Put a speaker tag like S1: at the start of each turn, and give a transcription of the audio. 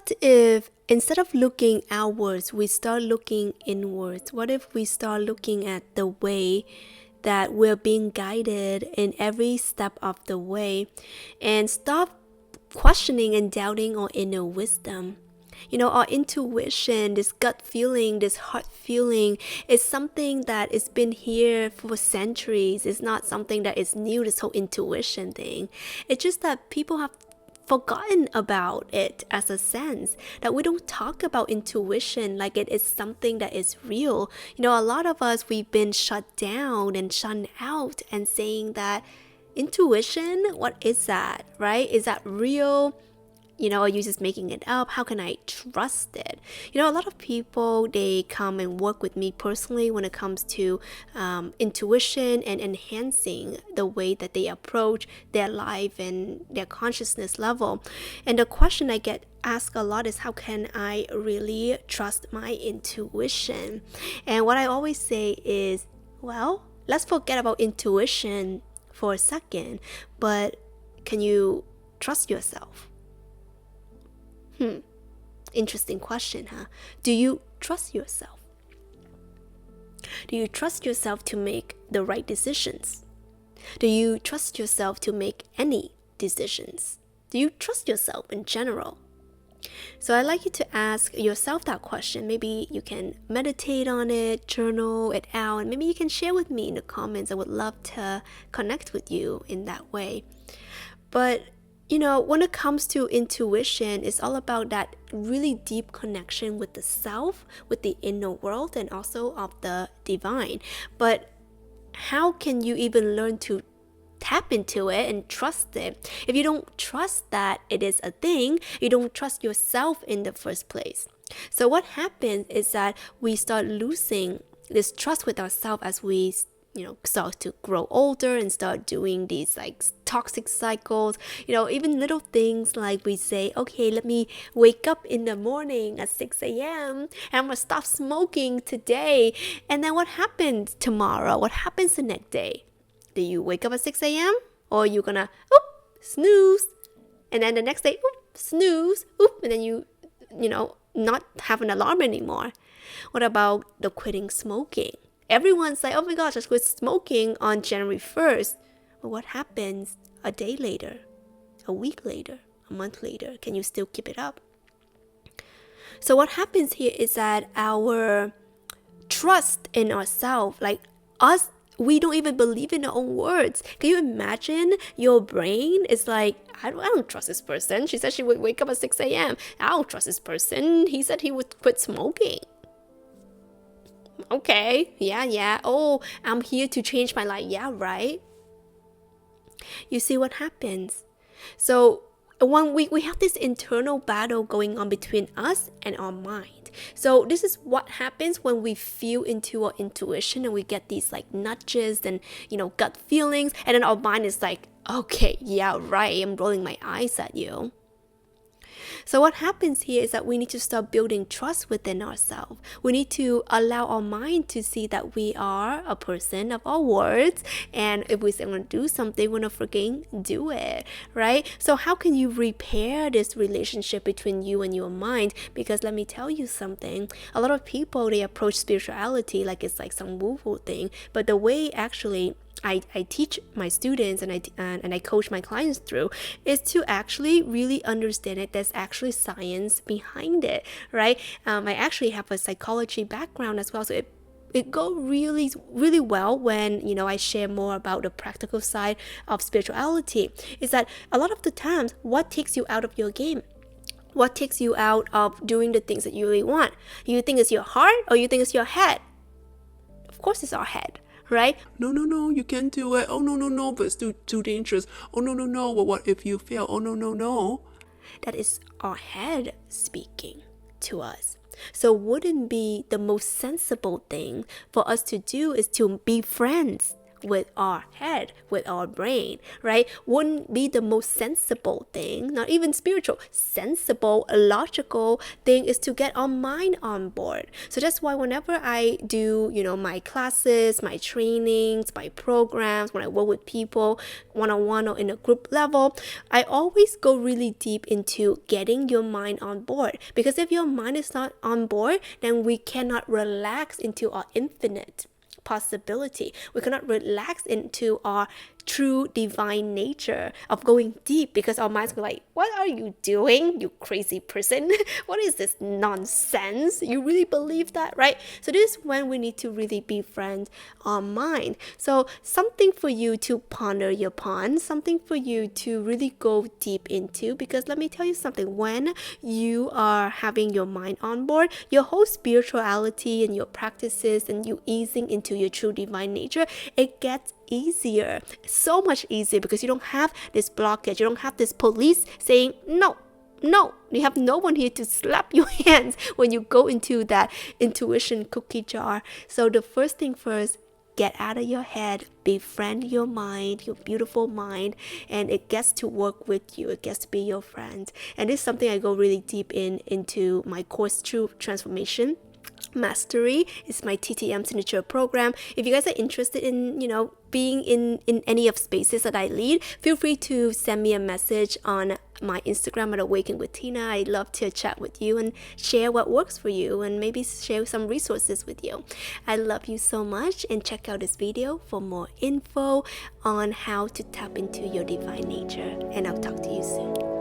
S1: what if instead of looking outwards, we start looking inwards? What if we start looking at the way that we're being guided in every step of the way and stop questioning and doubting our inner wisdom? Our intuition, this gut feeling, this heart feeling is something that has been here for centuries. It's not something that is new, this whole intuition thing. It's just that people have forgotten about it as a sense that we don't talk about intuition like it is something that is real. A lot of us, we've been shut down and shunned out and saying that intuition, what is that, right? Is that real? Are you just making it up? How can I trust it? A lot of people, they come and work with me personally when it comes to intuition and enhancing the way that they approach their life and their consciousness level. And the question I get asked a lot is, how can I really trust my intuition? And what I always say is, well, let's forget about intuition for a second, but can you trust yourself? Interesting question, huh? Do you trust yourself? Do you trust yourself to make the right decisions? Do you trust yourself to make any decisions? Do you trust yourself in general? So I'd like you to ask yourself that question. Maybe you can meditate on it, journal it out, and maybe you can share with me in the comments. I would love to connect with you in that way. But when it comes to intuition, it's all about that really deep connection with the self, with the inner world, and also of the divine. But how can you even learn to tap into it and trust it if you don't trust that it is a thing? You don't trust yourself in the first place. So what happens is that we start losing this trust with ourselves as we start to grow older and start doing these toxic cycles. Even little things like we say, okay, let me wake up in the morning at 6 a.m. and I'm gonna stop smoking today. And then what happens tomorrow? What happens the next day? Do you wake up at 6 a.m. or are you gonna snooze? And then the next day, snooze, and then you not have an alarm anymore. What about the quitting smoking? Everyone's like, oh my gosh, I quit smoking on January 1st. But what happens a day later, a week later, a month later? Can you still keep it up? So what happens here is that our trust in ourselves, us, we don't even believe in our own words. Can you imagine your brain is like, I don't trust this person. She said she would wake up at 6 a.m. I don't trust this person. He said he would quit smoking. Okay, yeah. Oh, I'm here to change my life. Yeah, right. You see what happens? So when we have this internal battle going on between us and our mind. So this is what happens when we feel into our intuition and we get these nudges and gut feelings, and then our mind is like, okay, yeah, right, I'm rolling my eyes at you. So what happens here is that we need to start building trust within ourselves. We need to allow our mind to see that we are a person of our words, and if we say we're going to do something, we're not freaking do it, right? So how can you repair this relationship between you and your mind? Because let me tell you something, a lot of people, they approach spirituality like it's some woo-woo thing, but the way actually I teach my students and I coach my clients through is to actually really understand it. There's actually science behind it, right? I actually have a psychology background as well, so it goes really, really well when I share more about the practical side of spirituality. Is that a lot of the times, what takes you out of your game? What takes you out of doing the things that you really want? You think it's your heart or you think it's your head? Of course, it's our head. Right?
S2: No, you can't do it. Oh, no, but it's too dangerous. Oh, no, well, what if you fail? Oh, no.
S1: That is our head speaking to us. So wouldn't be the most sensible thing for us to do is to be friends with our head, with our brain, right? Wouldn't be the most sensible thing, not even spiritual, sensible, logical thing is to get our mind on board. So that's why whenever I do, my classes, my trainings, my programs, when I work with people one-on-one or in a group level, I always go really deep into getting your mind on board. Because if your mind is not on board, then we cannot relax into our infinite possibility. We cannot relax into our true divine nature of going deep, because our minds go like, what are you doing, you crazy person? What is this nonsense? You really believe that, right? So this is when we need to really befriend our mind. So something for you to ponder upon, something for you to really go deep into, because let me tell you something, when you are having your mind on board, your whole spirituality and your practices and you easing into your true divine nature, it gets easier, so much easier, because you don't have this blockage, you don't have this police saying no, you have no one here to slap your hands when you go into that intuition cookie jar. So the first thing first, get out of your head, befriend your mind, your beautiful mind, and it gets to work with you, it gets to be your friend. And this is something I go really deep into my course, True Transformation Mastery. Is my TTM signature program. If you guys are interested in being in any of spaces that I lead, feel free to send me a message on my Instagram at Awaken with Tina. I'd love to chat with you and share what works for you and maybe share some resources with you. I love you so much, and check out this video for more info on how to tap into your divine nature, and I'll talk to you soon.